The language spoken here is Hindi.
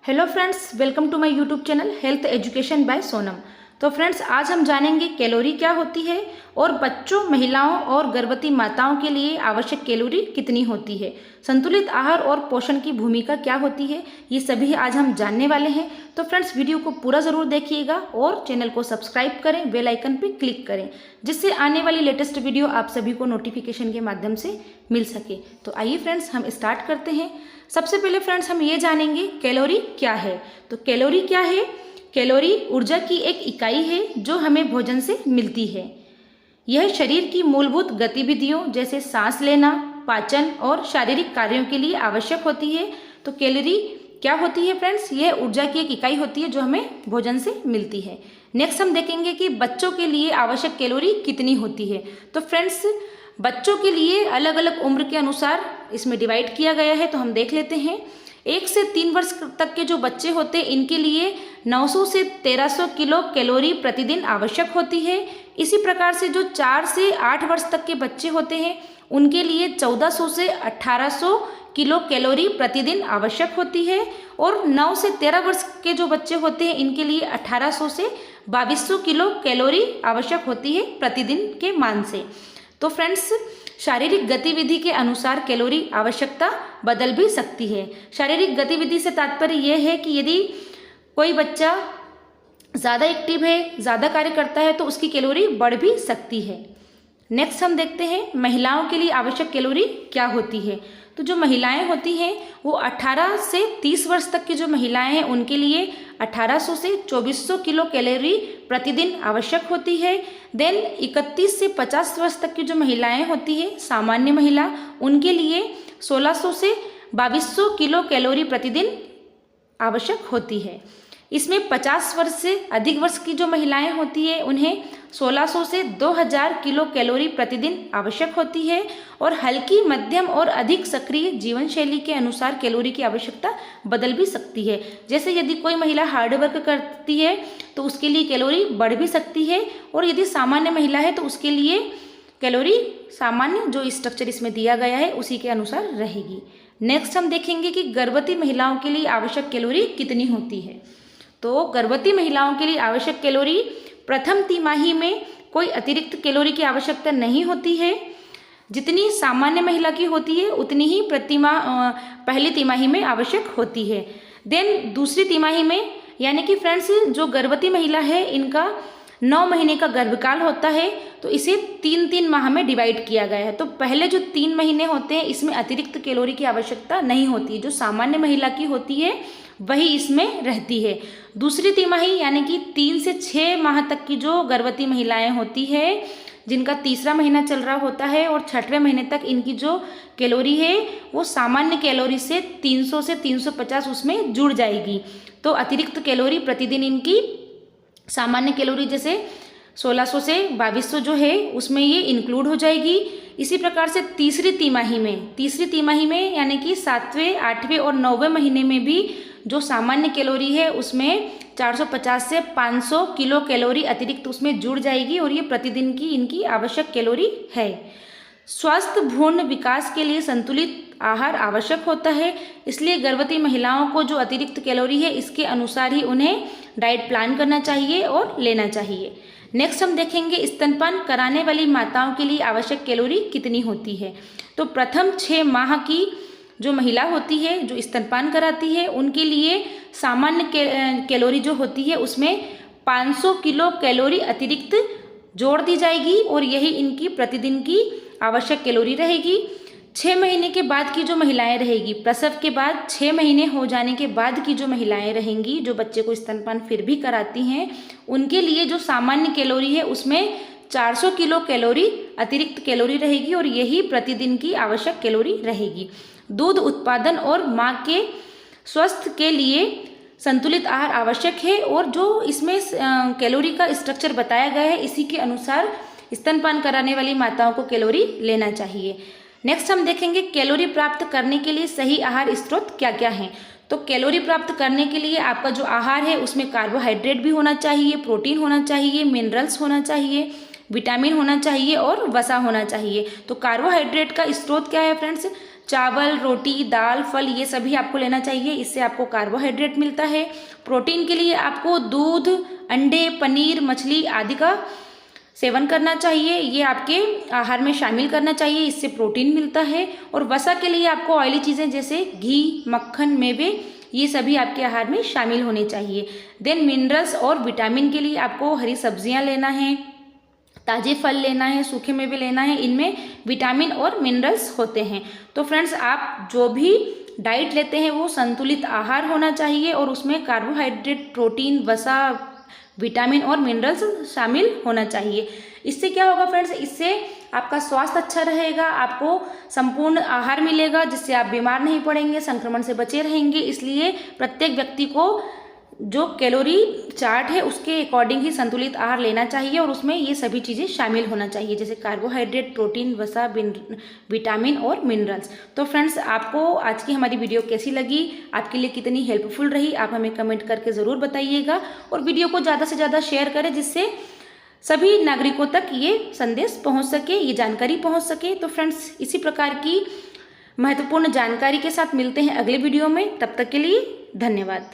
Hello friends, welcome to my YouTube channel health education by Sonam. तो फ्रेंड्स, आज हम जानेंगे कैलोरी क्या होती है और बच्चों, महिलाओं और गर्भवती माताओं के लिए आवश्यक कैलोरी कितनी होती है, संतुलित आहार और पोषण की भूमिका क्या होती है, ये सभी आज हम जानने वाले हैं। तो फ्रेंड्स, वीडियो को पूरा ज़रूर देखिएगा और चैनल को सब्सक्राइब करें, बेल आइकन पर क्लिक करें, जिससे आने वाली लेटेस्ट वीडियो आप सभी को नोटिफिकेशन के माध्यम से मिल सके। तो आइए फ्रेंड्स, हम स्टार्ट करते हैं। सबसे पहले फ्रेंड्स, हम ये जानेंगे कैलोरी क्या है। तो कैलोरी क्या है? कैलोरी ऊर्जा की एक इकाई है जो हमें भोजन से मिलती है। यह शरीर की मूलभूत गतिविधियों जैसे सांस लेना, पाचन और शारीरिक कार्यों के लिए आवश्यक होती है। तो कैलोरी क्या होती है फ्रेंड्स? यह ऊर्जा की एक इकाई होती है जो हमें भोजन से मिलती है। नेक्स्ट हम देखेंगे कि बच्चों के लिए आवश्यक कैलोरी कितनी होती है। तो फ्रेंड्स, बच्चों के लिए अलग अलग उम्र के अनुसार इसमें डिवाइड किया गया है। तो हम देख लेते हैं। 1 से 3 वर्ष तक के जो बच्चे होते हैं, इनके लिए 900 से 1300 किलो कैलोरी प्रतिदिन आवश्यक होती है। इसी प्रकार से जो 4 से 8 वर्ष तक के बच्चे होते हैं, उनके लिए 1400 से 1800 किलो कैलोरी प्रतिदिन आवश्यक होती है। और 9 से 13 वर्ष के जो बच्चे होते हैं, इनके लिए 1800 से 2200 किलो कैलोरी आवश्यक होती है प्रतिदिन के मान से। तो फ्रेंड्स, शारीरिक गतिविधि के अनुसार कैलोरी आवश्यकता बदल भी सकती है। शारीरिक गतिविधि से तात्पर्य यह है कि यदि कोई बच्चा ज़्यादा एक्टिव है, ज़्यादा कार्य करता है, तो उसकी कैलोरी बढ़ भी सकती है। नेक्स्ट हम देखते हैं महिलाओं के लिए आवश्यक कैलोरी क्या होती है। तो जो महिलाएं होती हैं, वो 18 से 30 वर्ष तक की जो महिलाएं हैं, उनके लिए 1800 से 2400 किलो कैलोरी प्रतिदिन आवश्यक होती है। देन 31 से 50 वर्ष तक की जो महिलाएं होती है, सामान्य महिला, उनके लिए 1600 से 2200 किलो कैलोरी प्रतिदिन आवश्यक होती है। इसमें 50 वर्ष से अधिक वर्ष की जो महिलाएं होती है, उन्हें 1600 से 2000 किलो कैलोरी प्रतिदिन आवश्यक होती है। और हल्की, मध्यम और अधिक सक्रिय जीवन शैली के अनुसार कैलोरी की आवश्यकता बदल भी सकती है। जैसे यदि कोई महिला हार्ड वर्क करती है तो उसके लिए कैलोरी बढ़ भी सकती है, और यदि सामान्य महिला है तो उसके लिए कैलोरी सामान्य जो स्ट्रक्चर इसमें दिया गया है उसी के अनुसार रहेगी। नेक्स्ट हम देखेंगे कि गर्भवती महिलाओं के लिए आवश्यक कैलोरी कितनी होती है। तो गर्भवती महिलाओं के लिए आवश्यक कैलोरी प्रथम तिमाही में कोई अतिरिक्त कैलोरी की आवश्यकता नहीं होती है। जितनी सामान्य महिला की होती है उतनी ही पहली तिमाही में आवश्यक होती है। देन दूसरी तिमाही में, यानी कि फ्रेंड्स, जो गर्भवती महिला है, इनका 9 महीने का गर्भकाल होता है, तो इसे 3-3 माह में डिवाइड किया गया है। तो पहले जो 3 महीने होते हैं, इसमें अतिरिक्त कैलोरी की आवश्यकता नहीं होती। जो सामान्य महिला की होती है वही इसमें रहती है। दूसरी तिमाही, यानी कि 3 से 6 माह तक की जो गर्भवती महिलाएं होती है, जिनका तीसरा महीना चल रहा होता है, और 6वें महीने तक इनकी जो कैलोरी है वो सामान्य कैलोरी से 300 से 350 उसमें जुड़ जाएगी। तो अतिरिक्त कैलोरी प्रतिदिन इनकी सामान्य कैलोरी जैसे 1600 से 2200 जो है उसमें ये इंक्लूड हो जाएगी। इसी प्रकार से तीसरी तिमाही में यानी कि 7वें, 8वें और 9वें महीने में भी जो सामान्य कैलोरी है उसमें 450 से 500 किलो कैलोरी अतिरिक्त उसमें जुड़ जाएगी, और ये प्रतिदिन की इनकी आवश्यक कैलोरी है। स्वस्थ भ्रूण विकास के लिए संतुलित आहार आवश्यक होता है, इसलिए गर्भवती महिलाओं को जो अतिरिक्त कैलोरी है इसके अनुसार ही उन्हें डाइट प्लान करना चाहिए और लेना चाहिए। नेक्स्ट हम देखेंगे स्तनपान कराने वाली माताओं के लिए आवश्यक कैलोरी कितनी होती है। तो प्रथम 6 माह की जो महिला होती है जो स्तनपान कराती है, उनके लिए सामान्य कैलोरी जो होती है उसमें 500 किलो कैलोरी अतिरिक्त जोड़ दी जाएगी, और यही इनकी प्रतिदिन की आवश्यक कैलोरी रहेगी। 6 महीने के बाद की जो महिलाएं रहेगी, प्रसव के बाद 6 महीने हो जाने के बाद की जो महिलाएं रहेंगी, जो बच्चे को स्तनपान फिर भी कराती हैं, उनके लिए जो सामान्य कैलोरी है उसमें 400 किलो कैलोरी अतिरिक्त कैलोरी रहेगी, और यही प्रतिदिन की आवश्यक कैलोरी रहेगी। दूध उत्पादन और माँ के स्वास्थ्य के लिए संतुलित आहार आवश्यक है, और जो इसमें कैलोरी का स्ट्रक्चर बताया गया है इसी के अनुसार स्तनपान कराने वाली माताओं को कैलोरी लेना चाहिए। नेक्स्ट हम देखेंगे कैलोरी प्राप्त करने के लिए सही आहार स्रोत क्या क्या हैं। तो कैलोरी प्राप्त करने के लिए आपका जो आहार है उसमें कार्बोहाइड्रेट भी होना चाहिए, प्रोटीन होना चाहिए, मिनरल्स होना चाहिए, विटामिन होना चाहिए और वसा होना चाहिए। तो कार्बोहाइड्रेट का स्रोत क्या है फ्रेंड्स? चावल, रोटी, दाल, फल ये सभी आपको लेना चाहिए। इससे आपको कार्बोहाइड्रेट मिलता है। प्रोटीन के लिए आपको दूध, अंडे, पनीर, मछली आदि का सेवन करना चाहिए। ये आपके आहार में शामिल करना चाहिए, इससे प्रोटीन मिलता है। और वसा के लिए आपको ऑयली चीज़ें जैसे घी, मक्खन, मेवे ये सभी आपके आहार में शामिल होने चाहिए। देन मिनरल्स और विटामिन के लिए आपको हरी सब्जियां लेना है, ताजे फल लेना है, सूखे मेवे लेना है। इनमें विटामिन और मिनरल्स होते हैं। तो फ्रेंड्स, आप जो भी डाइट लेते हैं वो संतुलित आहार होना चाहिए और उसमें कार्बोहाइड्रेट, प्रोटीन, वसा, विटामिन और मिनरल्स शामिल होना चाहिए। इससे क्या होगा फ्रेंड्स, इससे आपका स्वास्थ्य अच्छा रहेगा, आपको संपूर्ण आहार मिलेगा जिससे आप बीमार नहीं पड़ेंगे, संक्रमण से बचे रहेंगे। इसलिए प्रत्येक व्यक्ति को जो कैलोरी चार्ट है उसके अकॉर्डिंग ही संतुलित आहार लेना चाहिए और उसमें ये सभी चीज़ें शामिल होना चाहिए जैसे कार्बोहाइड्रेट, प्रोटीन, वसा, विटामिन और मिनरल्स। तो फ्रेंड्स, आपको आज की हमारी वीडियो कैसी लगी, आपके लिए कितनी हेल्पफुल रही, आप हमें कमेंट करके ज़रूर बताइएगा। और वीडियो को ज़्यादा से ज़्यादा शेयर करें जिससे सभी नागरिकों तक ये संदेश पहुँच सके, ये जानकारी पहुँच सके। तो फ्रेंड्स, इसी प्रकार की महत्वपूर्ण जानकारी के साथ मिलते हैं अगले वीडियो में। तब तक के लिए धन्यवाद।